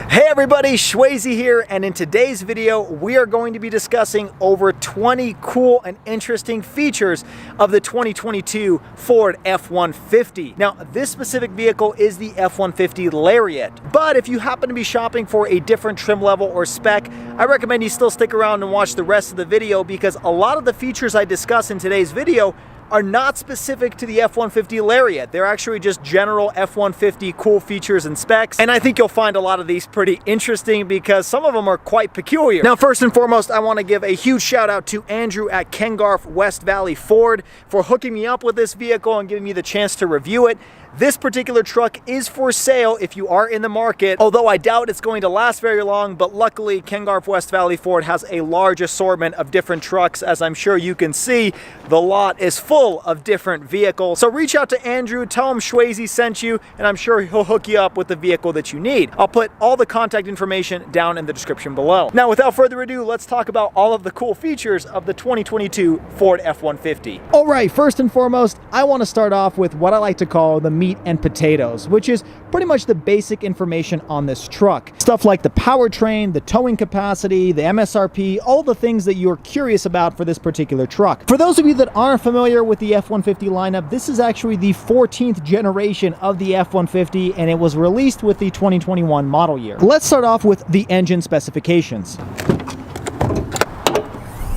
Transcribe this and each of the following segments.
Hey everybody, SchwayZ here, and in today's video we are going to be discussing over 20 cool and interesting features of the 2022 Ford F-150. Now, this specific vehicle is the F-150 Lariat, but if you happen to be shopping for a different trim level or spec, I recommend you still stick around and watch the rest of the video because a lot of the features I discuss in today's video are not specific to the F-150 Lariat. They're actually just general F-150 cool features and specs, and I think you'll find a lot of these pretty interesting because some of them are quite peculiar. Now, first and foremost, I want to give a huge shout out to Andrew at Garff West Valley Ford for hooking me up with this vehicle and giving me the chance to review it. This particular truck is for sale if you are in the market, although I doubt it's going to last very long, but luckily Garff West Valley Ford has a large assortment of different trucks. As I'm sure you can see, the lot is full of different vehicles. So reach out to Andrew, tell him SchwayZ sent you, and I'm sure he'll hook you up with the vehicle that you need. I'll put all the contact information down in the description below. Now, without further ado, let's talk about all of the cool features of the 2022 Ford F-150. All right, first and foremost, I want to start off with what I like to call the meat and potatoes, which is pretty much the basic information on this truck. Stuff like the powertrain, the towing capacity, the MSRP, all the things that you're curious about for this particular truck. For those of you that aren't familiar with the F-150 lineup, this is actually the 14th generation of the F-150, and it was released with the 2021 model year. Let's start off with the engine specifications.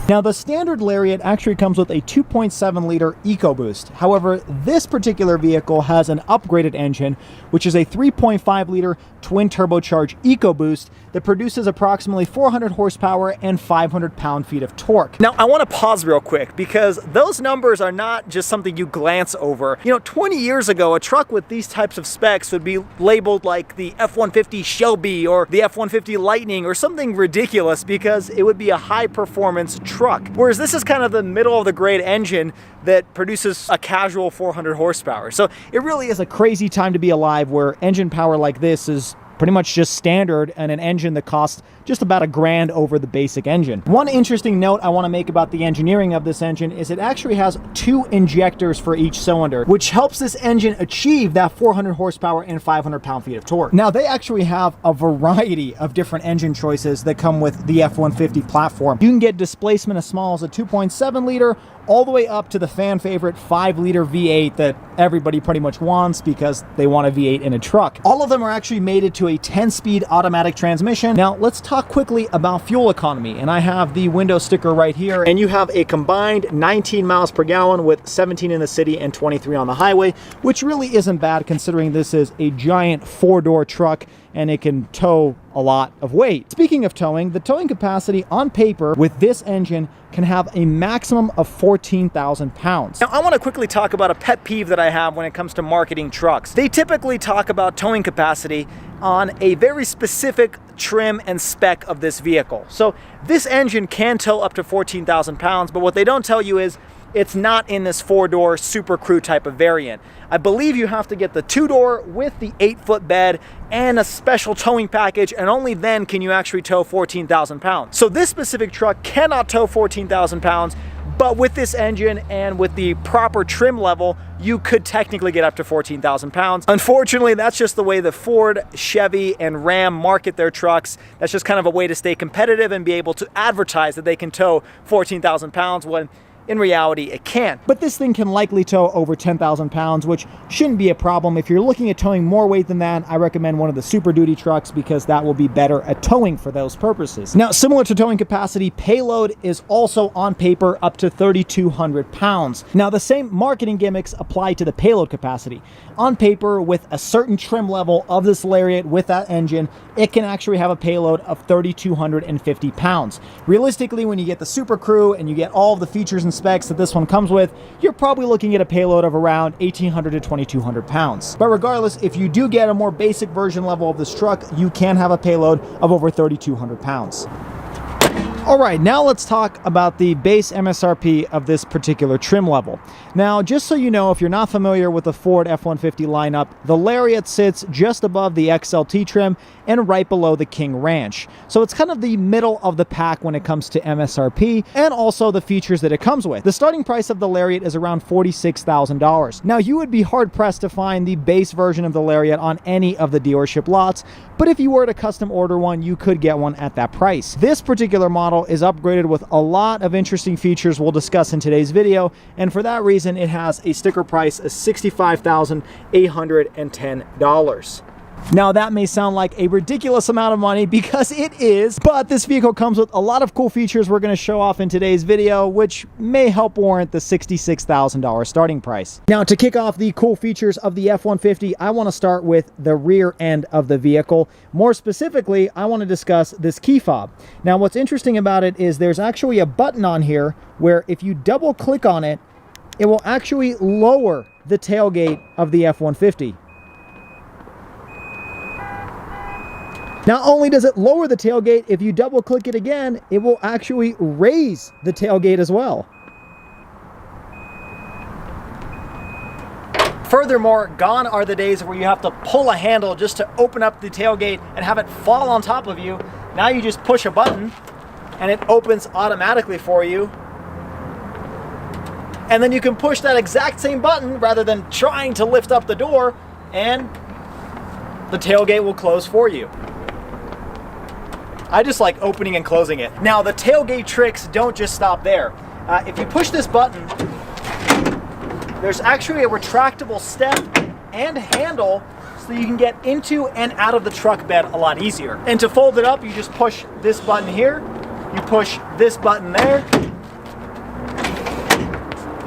Now, the standard Lariat actually comes with a 2.7 liter EcoBoost. However, this particular vehicle has an upgraded engine, which is a 3.5 liter twin turbocharged EcoBoost that produces approximately 400 horsepower and 500 pound-feet of torque. Now, I want to pause real quick because those numbers are not just something you glance over. You know, 20 years ago, a truck with these types of specs would be labeled like the F-150 Shelby or the F-150 Lightning or something ridiculous because it would be a high-performance truck. Whereas this is kind of the middle of the grade engine that produces a casual 400 horsepower. So it really is a crazy time to be alive where engine power like this is pretty much just standard and an engine that costs just about $1,000 over the basic engine. One interesting note I want to make about the engineering of this engine is it actually has 2 injectors for each cylinder, which helps this engine achieve that 400 horsepower and 500 pound-feet of torque. Now, they actually have a variety of different engine choices that come with the F-150 platform. You can get displacement as small as a 2.7 liter all the way up to the fan favorite 5 liter V8 that everybody pretty much wants because they want a V8 in a truck. All of them are actually mated to a 10-speed automatic transmission. Now, let's talk quickly about fuel economy, and I have the window sticker right here, and you have a combined 19 miles per gallon with 17 in the city and 23 on the highway, which really isn't bad considering this is a giant 4-door truck and it can tow a lot of weight. Speaking of towing, the towing capacity on paper with this engine can have a maximum of 14,000 pounds. Now, I want to quickly talk about a pet peeve that I have when it comes to marketing trucks. They typically talk about towing capacity on a very specific trim and spec of this vehicle. So this engine can tow up to 14,000 pounds, but what they don't tell you is it's not in this 4-door Super Crew type of variant. I believe you have to get the 2-door with the 8-foot bed and a special towing package, and only then can you actually tow 14,000 pounds. So this specific truck cannot tow 14,000 pounds, but with this engine and with the proper trim level, you could technically get up to 14,000 pounds. Unfortunately, that's just the way the Ford, Chevy, and Ram market their trucks. That's just kind of a way to stay competitive and be able to advertise that they can tow 14,000 pounds when in reality, it can't. But this thing can likely tow over 10,000 pounds, which shouldn't be a problem. If you're looking at towing more weight than that, I recommend one of the Super Duty trucks because that will be better at towing for those purposes. Now, similar to towing capacity, payload is also on paper up to 3,200 pounds. Now, the same marketing gimmicks apply to the payload capacity. On paper, with a certain trim level of this Lariat with that engine, it can actually have a payload of 3,250 pounds. Realistically, when you get the Super Crew and you get all of the features and specs that this one comes with, you're probably looking at a payload of around 1,800 to 2,200 pounds. But regardless, if you do get a more basic version level of this truck, you can have a payload of over 3,200 pounds. All right, now let's talk about the base MSRP of this particular trim level. Now, just so you know, if you're not familiar with the Ford F-150 lineup, the Lariat sits just above the XLT trim and right below the King Ranch. So it's kind of the middle of the pack when it comes to MSRP and also the features that it comes with. The starting price of the Lariat is around $46,000. Now, you would be hard-pressed to find the base version of the Lariat on any of the dealership lots, but if you were to custom order one, you could get one at that price. This particular model is upgraded with a lot of interesting features we'll discuss in today's video, and for that reason, it has a sticker price of $65,810. Now, that may sound like a ridiculous amount of money because it is, but this vehicle comes with a lot of cool features we're going to show off in today's video, which may help warrant the $66,000 starting price. Now, to kick off the cool features of the F-150, I want to start with the rear end of the vehicle. More specifically, I want to discuss this key fob. Now, what's interesting about it is there's actually a button on here where if you double click on it, it will actually lower the tailgate of the F-150. Not only does it lower the tailgate, if you double click it again, it will actually raise the tailgate as well. Furthermore, gone are the days where you have to pull a handle just to open up the tailgate and have it fall on top of you. Now you just push a button and it opens automatically for you. And then you can push that exact same button rather than trying to lift up the door, and the tailgate will close for you. I just like opening and closing it. Now, the tailgate tricks don't just stop there. If you push this button, there's actually a retractable step and handle so you can get into and out of the truck bed a lot easier. And to fold it up, you just push this button here, you push this button there,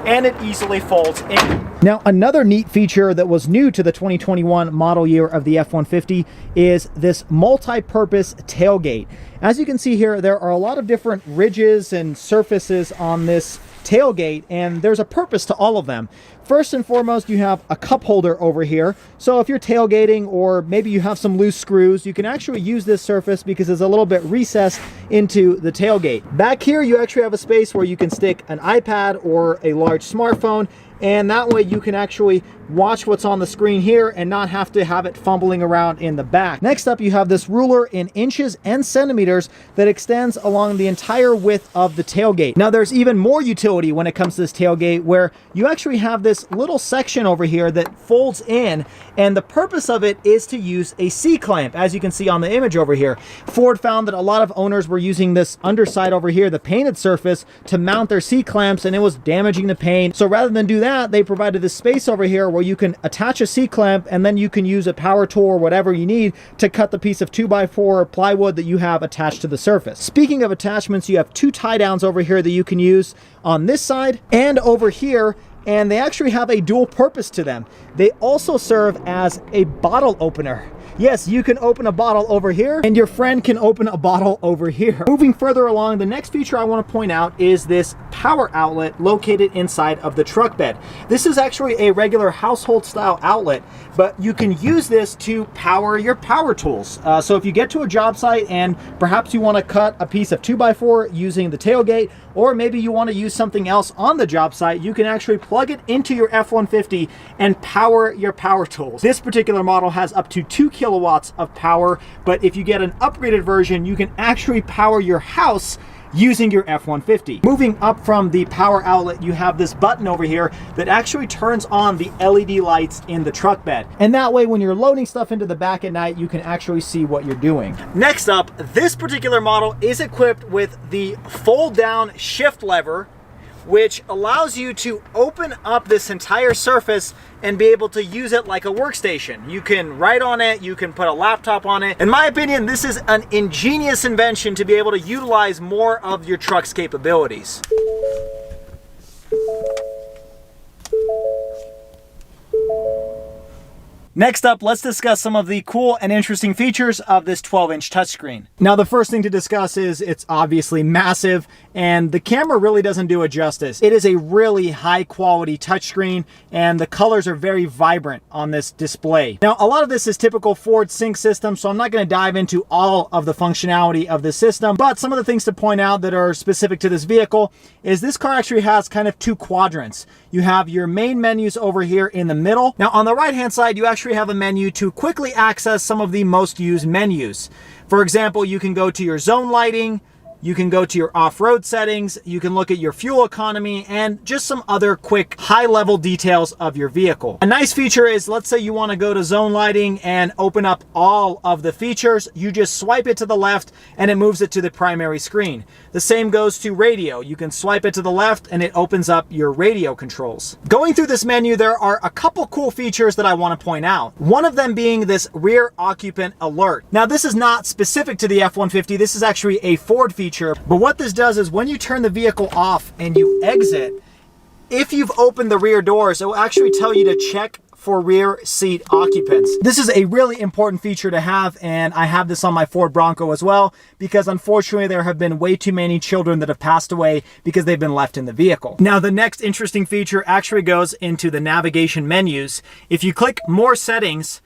and it easily folds in. Now, another neat feature that was new to the 2021 model year of the F-150 is this multi-purpose tailgate. As you can see here, there are a lot of different ridges and surfaces on this tailgate, and there's a purpose to all of them. First and foremost, you have a cup holder over here. So if you're tailgating or maybe you have some loose screws, you can actually use this surface because it's a little bit recessed into the tailgate. Back here, you actually have a space where you can stick an iPad or a large smartphone, and that way you can actually watch what's on the screen here and not have to have it fumbling around in the back. Next up, you have this ruler in inches and centimeters that extends along the entire width of the tailgate. Now, there's even more utility when it comes to this tailgate, where you actually have this little section over here that folds in, and the purpose of it is to use a C-clamp, as you can see on the image over here. Ford found that a lot of owners were using this underside over here, the painted surface, to mount their C-clamps, and it was damaging the paint. So rather than do that, they provided this space over here where you can attach a C-clamp, and then you can use a power tool or whatever you need to cut the piece of 2x4 plywood that you have attached to the surface. Speaking of attachments, you have two tie downs over here that you can use on this side and over here, and they actually have a dual purpose to them. They also serve as a bottle opener. Yes, you can open a bottle over here, and your friend can open a bottle over here. Moving further along, the next feature I want to point out is this power outlet located inside of the truck bed. This is actually a regular household style outlet, but you can use this to power your power tools. So if you get to a job site and perhaps you want to cut a piece of 2x4 using the tailgate, or maybe you want to use something else on the job site, you can actually plug it into your F-150 and power your power tools. This particular model has up to 2 kilowatts of power, but if you get an upgraded version, you can actually power your house using your F-150. Moving up from the power outlet, you have this button over here that actually turns on the LED lights in the truck bed. And that way, when you're loading stuff into the back at night, you can actually see what you're doing. Next up, this particular model is equipped with the fold down shift lever, which allows you to open up this entire surface and be able to use it like a workstation. You can write on it, you can put a laptop on it. In my opinion, this is an ingenious invention to be able to utilize more of your truck's capabilities. Next up, let's discuss some of the cool and interesting features of this 12-inch touchscreen. Now, the first thing to discuss is it's obviously massive, and the camera really doesn't do it justice. It is a really high quality touchscreen, and the colors are very vibrant on this display. Now, a lot of this is typical Ford Sync system, so I'm not going to dive into all of the functionality of this system, but some of the things to point out that are specific to this vehicle is this car actually has kind of two quadrants. You have your main menus over here in the middle. Now, on the right-hand side, you actually have a menu to quickly access some of the most used menus. For example, you can go to your zone lighting, you can go to your off-road settings, you can look at your fuel economy, and just some other quick high-level details of your vehicle. A nice feature is, let's say you want to go to zone lighting and open up all of the features, you just swipe it to the left and it moves it to the primary screen. The same goes to radio. You can swipe it to the left and it opens up your radio controls. Going through this menu, there are a couple cool features that I want to point out. One of them being this rear occupant alert. Now, this is not specific to the F-150. This is actually a Ford feature. But what this does is when you turn the vehicle off and you exit, if you've opened the rear doors, it will actually tell you to check for rear seat occupants. This is a really important feature to have, and I have this on my Ford Bronco as well, because unfortunately there have been way too many children that have passed away because they've been left in the vehicle. Now, the next interesting feature actually goes into the navigation menus. If you click more settings,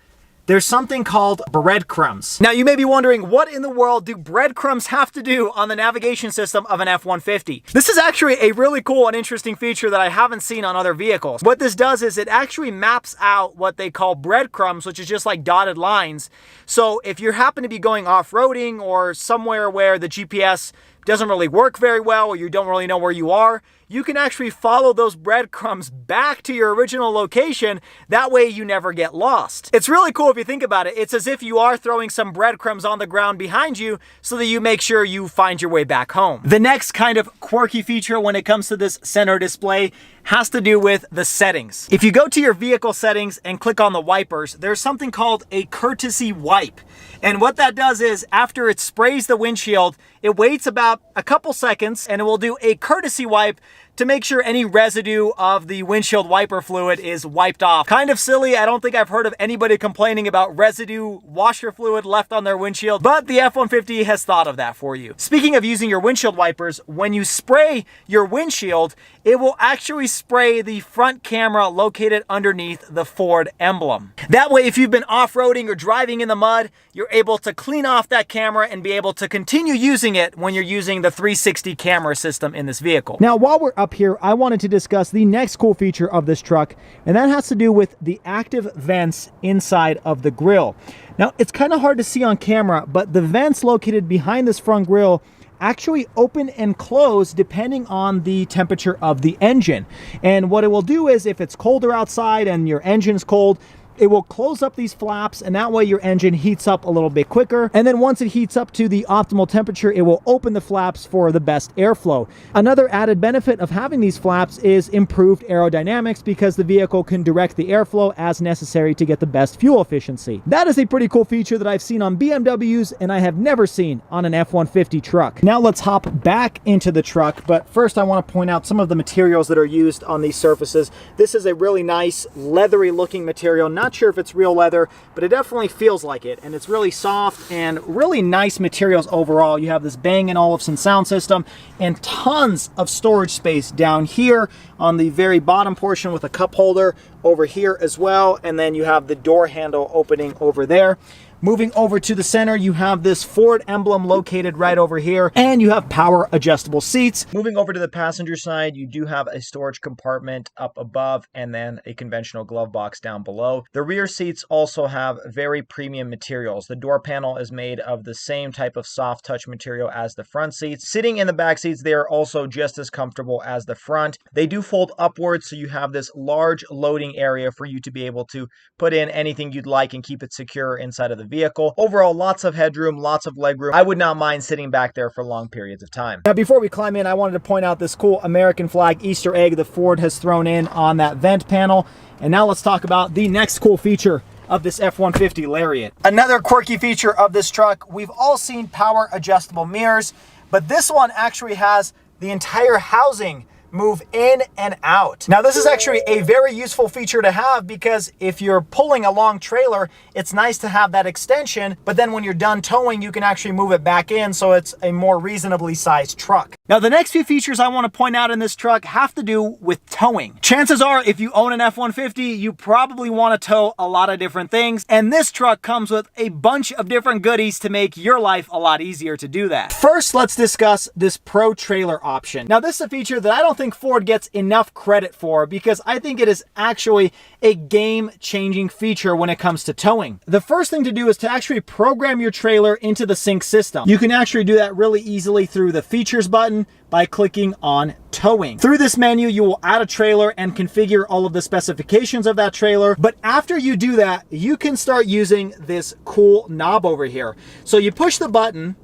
there's something called breadcrumbs. Now, you may be wondering, what in the world do breadcrumbs have to do on the navigation system of an F-150? This is actually a really cool and interesting feature that I haven't seen on other vehicles. What this does is it actually maps out what they call breadcrumbs, which is just like dotted lines. So if you happen to be going off-roading or somewhere where the GPS doesn't really work very well, or you don't really know where you are, you can actually follow those breadcrumbs back to your original location. That way you never get lost. It's really cool if you think about it. It's as if you are throwing some breadcrumbs on the ground behind you so that you make sure you find your way back home. The next kind of quirky feature when it comes to this center display has to do with the settings. If you go to your vehicle settings and click on the wipers, there's something called a courtesy wipe. And what that does is after it sprays the windshield, it waits about a couple seconds and it will do a courtesy wipe to make sure any residue of the windshield wiper fluid is wiped off. Kind of silly. I don't think I've heard of anybody complaining about residue washer fluid left on their windshield, but the F-150 has thought of that for you. Speaking of using your windshield wipers, when you spray your windshield, it will actually spray the front camera located underneath the Ford emblem. That way, if you've been off-roading or driving in the mud, you're able to clean off that camera and be able to continue using it when you're using the 360 camera system in this vehicle. Now, while we're up here, I wanted to discuss the next cool feature of this truck, and that has to do with the active vents inside of the grille. Now, it's kind of hard to see on camera, but the vents located behind this front grille actually open and close depending on the temperature of the engine. And what it will do is if it's colder outside and your engine's cold, it will close up these flaps, and that way your engine heats up a little bit quicker. And then once it heats up to the optimal temperature, it will open the flaps for the best airflow. Another added benefit of having these flaps is improved aerodynamics, because the vehicle can direct the airflow as necessary to get the best fuel efficiency. That is a pretty cool feature that I've seen on BMWs and I have never seen on an F-150 truck. Now let's hop back into the truck, but first I want to point out some of the materials that are used on these surfaces. This is a really nice leathery looking material. Not sure if it's real leather, but it definitely feels like it, and it's really soft and really nice materials overall. You have this Bang & Olufsen sound system and tons of storage space down here on the very bottom portion with a cup holder over here as well, and then you have the door handle opening over there. Moving over to the center, you have this Ford emblem located right over here, and you have power adjustable seats. Moving over to the passenger side, you do have a storage compartment up above and then a conventional glove box down below. The rear seats also have very premium materials. The door panel is made of the same type of soft touch material as the front seats. Sitting in the back seats, they are also just as comfortable as the front. They do fold upwards, so you have this large loading area for you to be able to put in anything you'd like and keep it secure inside of the vehicle. Overall, lots of headroom, lots of legroom. I would not mind sitting back there for long periods of time. Now, before we climb in, I wanted to point out this cool American flag Easter egg that Ford has thrown in on that vent panel. And now let's talk about the next cool feature of this F-150 Lariat. Another quirky feature of this truck, we've all seen power adjustable mirrors, but this one actually has the entire housing move in and out. Now, this is actually a very useful feature to have because if you're pulling a long trailer, it's nice to have that extension, but then when you're done towing, you can actually move it back in so it's a more reasonably sized truck. Now, the next few features I want to point out in this truck have to do with towing. Chances are, if you own an F-150, you probably want to tow a lot of different things, and this truck comes with a bunch of different goodies to make your life a lot easier to do that. First, let's discuss this Pro Trailer option. Now, this is a feature that I don't think Ford gets enough credit for because I think it is actually a game-changing feature when it comes to towing. The first thing to do is to actually program your trailer into the sync system. You can actually do that really easily through the features button by clicking on towing. Through this menu, you will add a trailer and configure all of the specifications of that trailer. But after you do that, you can start using this cool knob over here. So you push the button,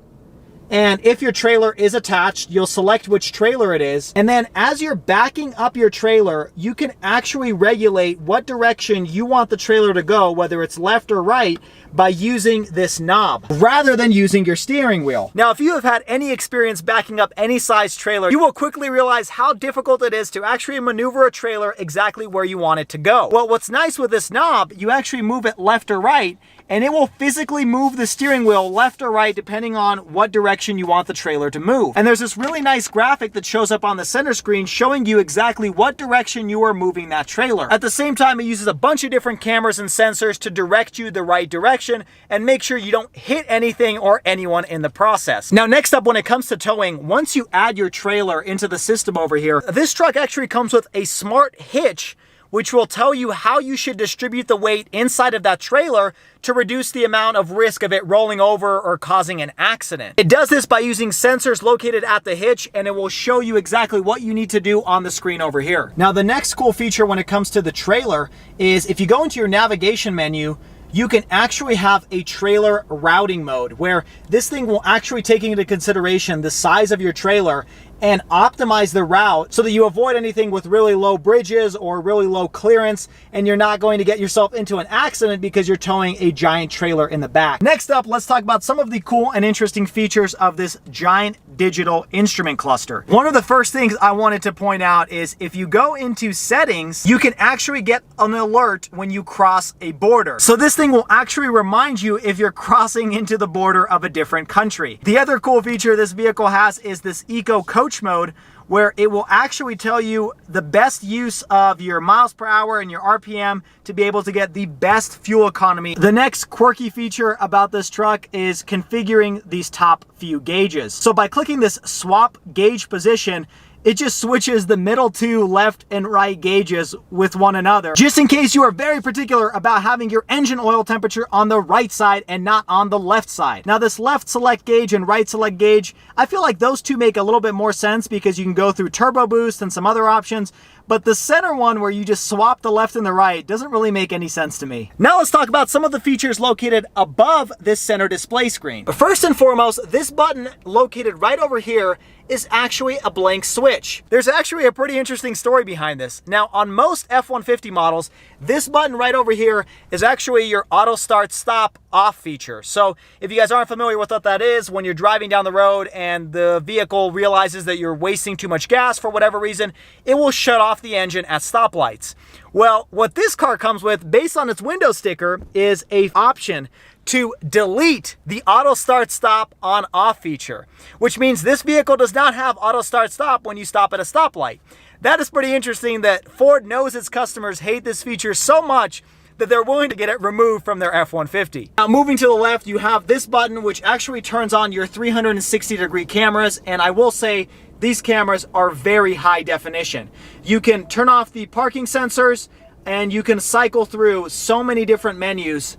and if your trailer is attached, you'll select which trailer it is. And then as you're backing up your trailer, you can actually regulate what direction you want the trailer to go, whether it's left or right, by using this knob rather than using your steering wheel. Now, if you have had any experience backing up any size trailer, you will quickly realize how difficult it is to actually maneuver a trailer exactly where you want it to go. Well, what's nice with this knob, you actually move it left or right, and it will physically move the steering wheel left or right depending on what direction you want the trailer to move. And there's this really nice graphic that shows up on the center screen showing you exactly what direction you are moving that trailer. At the same time, it uses a bunch of different cameras and sensors to direct you the right direction and make sure you don't hit anything or anyone in the process. Now, next up, when it comes to towing, once you add your trailer into the system over here, this truck actually comes with a smart hitch which will tell you how you should distribute the weight inside of that trailer to reduce the amount of risk of it rolling over or causing an accident. It does this by using sensors located at the hitch, and it will show you exactly what you need to do on the screen over here. Now, the next cool feature when it comes to the trailer is if you go into your navigation menu, you can actually have a trailer routing mode where this thing will actually take into consideration the size of your trailer and optimize the route so that you avoid anything with really low bridges or really low clearance, and you're not going to get yourself into an accident because you're towing a giant trailer in the back. Next up, let's talk about some of the cool and interesting features of this giant digital instrument cluster. One of the first things I wanted to point out is if you go into settings, you can actually get an alert when you cross a border. So this thing will actually remind you if you're crossing into the border of a different country. The other cool feature this vehicle has is this Eco Coach mode, where it will actually tell you the best use of your miles per hour and your RPM to be able to get the best fuel economy. The next quirky feature about this truck is configuring these top few gauges. So by clicking this swap gauge position, it just switches the middle two left and right gauges with one another, just in case you are very particular about having your engine oil temperature on the right side and not on the left side. Now, this left select gauge and right select gauge, I feel like those two make a little bit more sense because you can go through turbo boost and some other options, but the center one where you just swap the left and the right doesn't really make any sense to me. Now let's talk about some of the features located above this center display screen. First and foremost, this button located right over here is actually a blank switch. There's actually a pretty interesting story behind this. Now, on most F-150 models, this button right over here is actually your auto start stop off feature. So if you guys aren't familiar with what that is, when you're driving down the road and the vehicle realizes that you're wasting too much gas for whatever reason, it will shut off the engine at stoplights. Well, what this car comes with, based on its window sticker, is an option to delete the auto start stop on off feature, which means this vehicle does not have auto start stop when you stop at a stoplight. That is pretty interesting that Ford knows its customers hate this feature so much that they're willing to get it removed from their F-150. Now, moving to the left, you have this button which actually turns on your 360-degree cameras, and I will say these cameras are very high definition. You can turn off the parking sensors, and you can cycle through so many different menus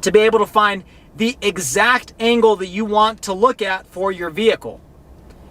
to be able to find the exact angle that you want to look at for your vehicle,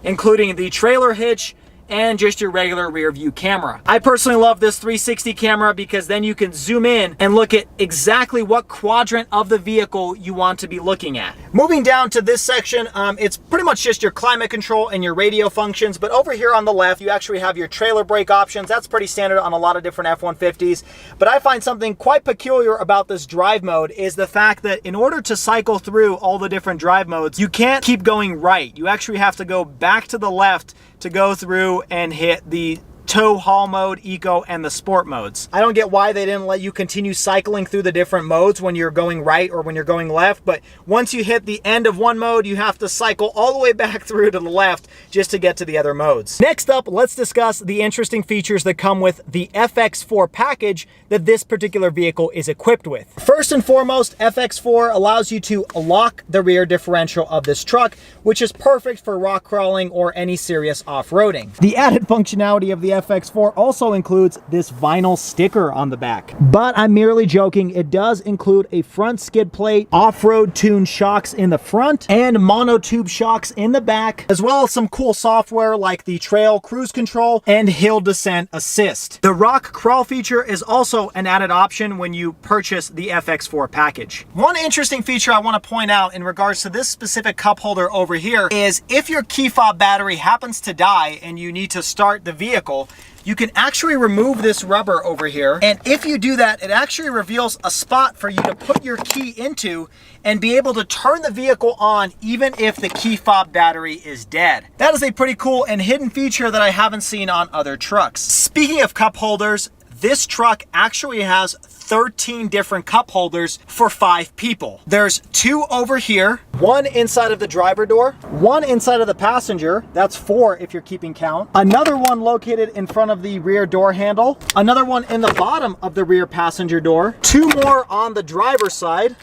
including the trailer hitch and just your regular rear view camera. I personally love this 360 camera because then you can zoom in and look at exactly what quadrant of the vehicle you want to be looking at. Moving down to this section, it's pretty much just your climate control and your radio functions, but over here on the left, you actually have your trailer brake options. That's pretty standard on a lot of different F-150s, but I find something quite peculiar about this drive mode is the fact that in order to cycle through all the different drive modes, you can't keep going right. You actually have to go back to the left to to go through and hit the tow, haul mode, eco, and the sport modes. I don't get why they didn't let you continue cycling through the different modes when you're going right or when you're going left, but once you hit the end of one mode, you have to cycle all the way back through to the left just to get to the other modes. Next up, let's discuss the interesting features that come with the FX4 package that this particular vehicle is equipped with. First and foremost, FX4 allows you to lock the rear differential of this truck, which is perfect for rock crawling or any serious off-roading. The added functionality of the FX4 also includes this vinyl sticker on the back. But I'm merely joking, it does include a front skid plate, off-road tuned shocks in the front, and monotube shocks in the back, as well as some cool software like the trail cruise control and hill descent assist. The rock crawl feature is also an added option when you purchase the FX4 package. One interesting feature I want to point out in regards to this specific cup holder over here is if your key fob battery happens to die and you need to start the vehicle, you can actually remove this rubber over here. And if you do that, it actually reveals a spot for you to put your key into and be able to turn the vehicle on even if the key fob battery is dead. That is a pretty cool and hidden feature that I haven't seen on other trucks. Speaking of cup holders, this truck actually has 13 different cup holders for 5 people. There's 2 over here, 1 inside of the driver door, 1 inside of the passenger, that's 4 if you're keeping count, another one located in front of the rear door handle, another one in the bottom of the rear passenger door, 2 more on the driver's side.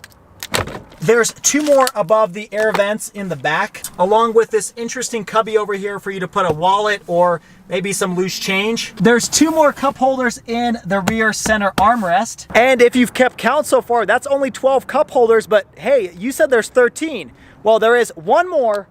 There's 2 more above the air vents in the back, along with this interesting cubby over here for you to put a wallet or maybe some loose change. There's 2 more cup holders in the rear center armrest. And if you've kept count so far, that's only 12 cup holders, but hey, you said there's 13. Well, there is 1 more,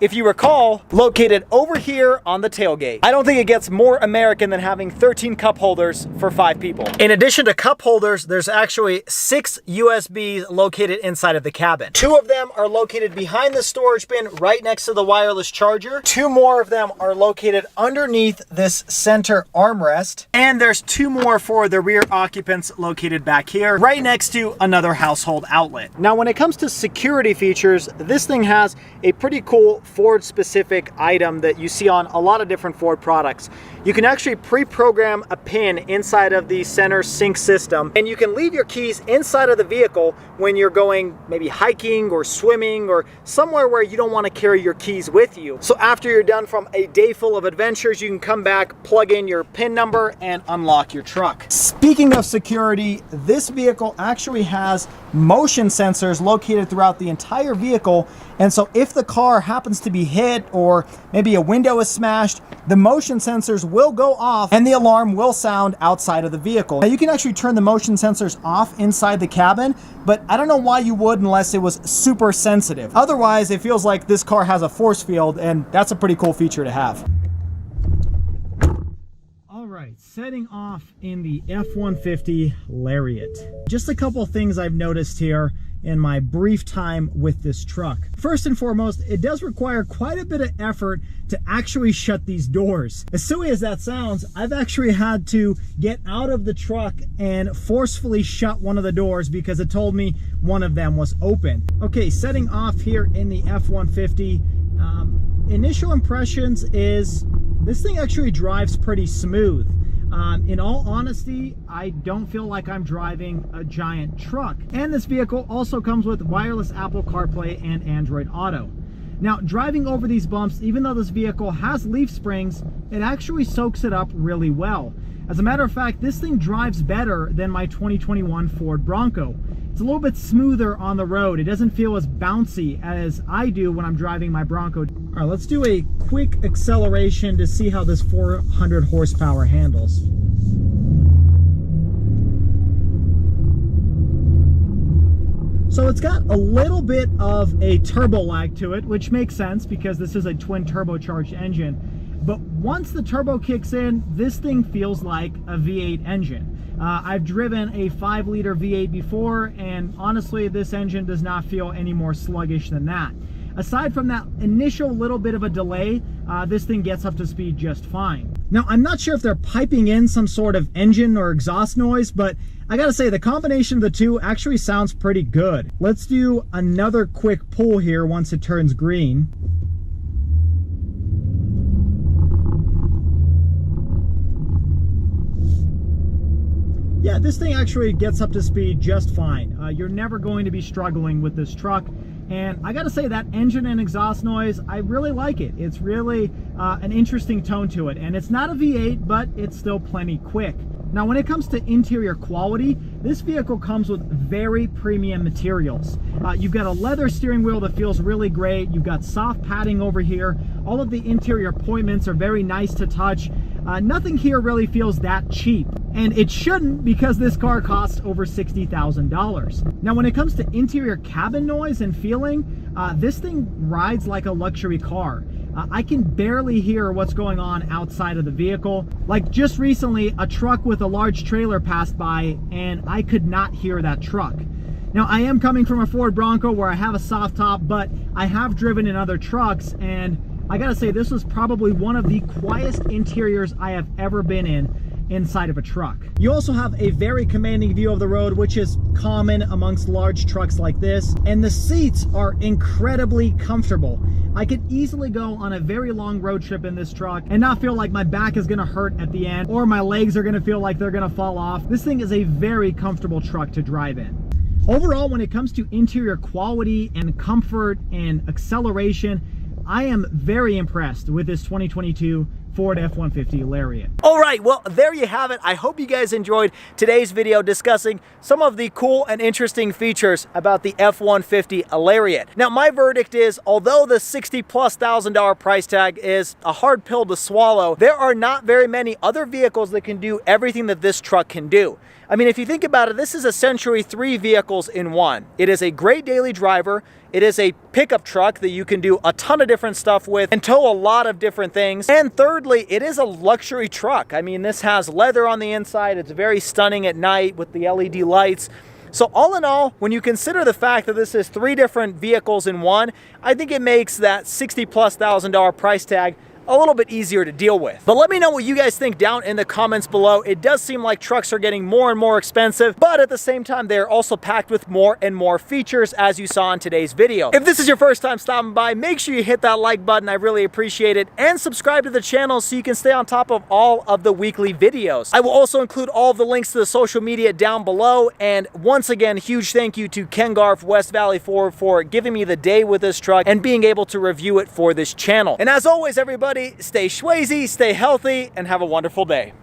if you recall, located over here on the tailgate. I don't think it gets more American than having 13 cup holders for 5 people. In addition to cup holders, there's actually 6 USBs located inside of the cabin. 2 of them are located behind the storage bin right next to the wireless charger. 2 more of them are located underneath this center armrest. And there's 2 more for the rear occupants located back here, right next to another household outlet. Now, when it comes to security features, this thing has a pretty cool Ford specific item that you see on a lot of different Ford products. You can actually pre-program a pin inside of the center sync system, and you can leave your keys inside of the vehicle when you're going maybe hiking or swimming or somewhere where you don't want to carry your keys with you. So after you're done from a day full of adventures, you can come back, plug in your PIN number, and unlock your truck. Speaking of security, this vehicle actually has motion sensors located throughout the entire vehicle, and so if the car happens to be hit or maybe a window is smashed, the motion sensors will go off and the alarm will sound outside of the vehicle. Now, you can actually turn the motion sensors off inside the cabin, but I don't know why you would unless it was super sensitive. Otherwise, it feels like this car has a force field, and that's a pretty cool feature to have. All right, setting off in the F-150 Lariat. Just a couple things I've noticed here in my brief time with this truck. First and foremost, it does require quite a bit of effort to actually shut these doors. As silly as that sounds, I've actually had to get out of the truck and forcefully shut one of the doors because it told me one of them was open. Okay, setting off here in the F-150, initial impressions is this thing actually drives pretty smooth. In all honesty, I don't feel like I'm driving a giant truck. And this vehicle also comes with wireless Apple CarPlay and Android Auto. Now, driving over these bumps, even though this vehicle has leaf springs, it actually soaks it up really well. As a matter of fact, this thing drives better than my 2021 Ford Bronco. It's a little bit smoother on the road. It doesn't feel as bouncy as I do when I'm driving my Bronco. All right, let's do a quick acceleration to see how this 400 horsepower handles. So it's got a little bit of a turbo lag to it, which makes sense because this is a twin turbocharged engine. But once the turbo kicks in, this thing feels like a V8 engine. I've driven a 5-liter V8 before, and honestly, this engine does not feel any more sluggish than that. Aside from that initial little bit of a delay, this thing gets up to speed just fine. Now, I'm not sure if they're piping in some sort of engine or exhaust noise, but I gotta say the combination of the two actually sounds pretty good. Let's do another quick pull here once it turns green. Yeah, this thing actually gets up to speed just fine. You're never going to be struggling with this truck. And I gotta say, that engine and exhaust noise, I really like it. It's really an interesting tone to it. And it's not a V8, but it's still plenty quick. Now, when it comes to interior quality, this vehicle comes with very premium materials. You've got a leather steering wheel that feels really great. You've got soft padding over here. All of the interior appointments are very nice to touch. Nothing here really feels that cheap. And it shouldn't, because this car costs over $60,000. Now, when it comes to interior cabin noise and feeling, this thing rides like a luxury car. I can barely hear what's going on outside of the vehicle. Like just recently, a truck with a large trailer passed by and I could not hear that truck. Now, I am coming from a Ford Bronco where I have a soft top, but I have driven in other trucks, and I gotta say, this was probably one of the quietest interiors I have ever been in inside of a truck. You also have a very commanding view of the road, which is common amongst large trucks like this, and the seats are incredibly comfortable. I could easily go on a very long road trip in this truck and not feel like my back is gonna hurt at the end, or my legs are gonna feel like they're gonna fall off. This thing is a very comfortable truck to drive in. Overall, when it comes to interior quality and comfort and acceleration, I am very impressed with this 2022 Ford F-150 Lariat. All right, well, there you have it. I hope you guys enjoyed today's video discussing some of the cool and interesting features about the F-150 Lariat. Now, my verdict is, although the $60,000+ price tag is a hard pill to swallow, there are not very many other vehicles that can do everything that this truck can do. I mean, if you think about it, this is essentially 3 vehicles in one. It is a great daily driver. It is a pickup truck that you can do a ton of different stuff with and tow a lot of different things. And thirdly, it is a luxury truck. I mean, this has leather on the inside. It's very stunning at night with the LED lights. So all in all, when you consider the fact that this is 3 different vehicles in one, I think it makes that $60,000+ price tag a little bit easier to deal with. But let me know what you guys think down in the comments below. It does seem like trucks are getting more and more expensive, but at the same time, they're also packed with more and more features, as you saw in today's video. If this is your first time stopping by, make sure you hit that like button. I really appreciate it. And subscribe to the channel so you can stay on top of all of the weekly videos. I will also include all of the links to the social media down below. And once again, huge thank you to Ken Garff, West Valley Ford, for giving me the day with this truck and being able to review it for this channel. And as always, everybody, stay SchwayZ, stay healthy, and have a wonderful day.